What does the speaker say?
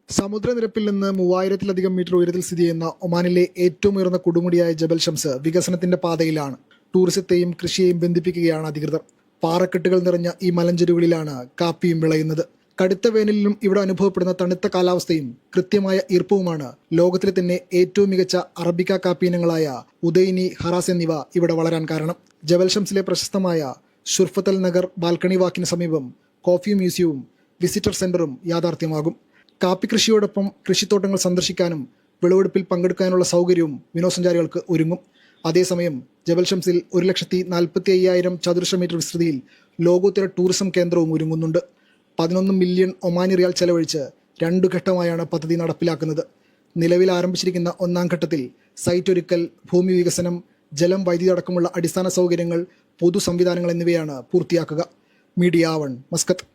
സമുദ്രനിരപ്പിൽ നിന്ന് 3000-ലധികം മീറ്റർ ഉയരത്തിൽ സ്ഥിതി ചെയ്യുന്ന ഒമാനിലെ ഏറ്റവും ഉയർന്ന കൊടുമുടിയായ ജബൽ ഷംസ് വികസനത്തിന്റെ പാതയിലാണ്. ടൂറിസത്തെയും കൃഷിയെയും ബന്ധിപ്പിക്കുകയാണ് അധികൃതർ. പാറക്കെട്ടുകൾ നിറഞ്ഞ ഈ മലഞ്ചെരുവുകളിലാണ് കാപ്പിയും വിളയുന്നത്. കടുത്ത വേനലിലും ഇവിടെ അനുഭവപ്പെടുന്ന തണുത്ത കാലാവസ്ഥയും കൃത്യമായ ഈർപ്പവുമാണ് ലോകത്തിലെ തന്നെ ഏറ്റവും മികച്ച അറബിക്ക കാപ്പി ഇനങ്ങളായ ഉദൈനി, ഹറാസ് എന്നിവ ഇവിടെ വളരാൻ കാരണം. ജബൽ ഷംസിലെ പ്രശസ്തമായ ഷുർഫത്തൽ നഗർ ബാൽക്കണി വാക്കിന് സമീപം കോഫി മ്യൂസിയവും വിസിറ്റർ സെന്ററും യാഥാർത്ഥ്യമാകും. കാപ്പി കൃഷിയോടൊപ്പം കൃഷിത്തോട്ടങ്ങൾ സന്ദർശിക്കാനും വിളവെടുപ്പിൽ പങ്കെടുക്കാനുള്ള സൗകര്യവും വിനോദസഞ്ചാരികൾക്ക് ഒരുങ്ങും. അതേസമയം ജബൽ ഷംസിൽ 1,45,000 ചതുരശ്ര മീറ്റർ വിസ്തൃതിയിൽ ലോകോത്തര ടൂറിസം കേന്ദ്രവും ഒരുങ്ങുന്നുണ്ട്. 11 മില്യൺ ഒമാനി റിയാൽ ചെലവഴിച്ച് 2 ഘട്ടമായാണ് പദ്ധതി നടപ്പിലാക്കുന്നത്. നിലവിൽ ആരംഭിച്ചിരിക്കുന്ന 1-ാം ഘട്ടത്തിൽ സൈറ്റ് ഒരുക്കൽ, ഭൂമി വികസനം, ജലം, വൈദ്യുതി അടക്കമുള്ള അടിസ്ഥാന സൗകര്യങ്ങൾ, പൊതു സംവിധാനങ്ങൾ എന്നിവയാണ് പൂർത്തിയാക്കുക. Media 1, Muscat.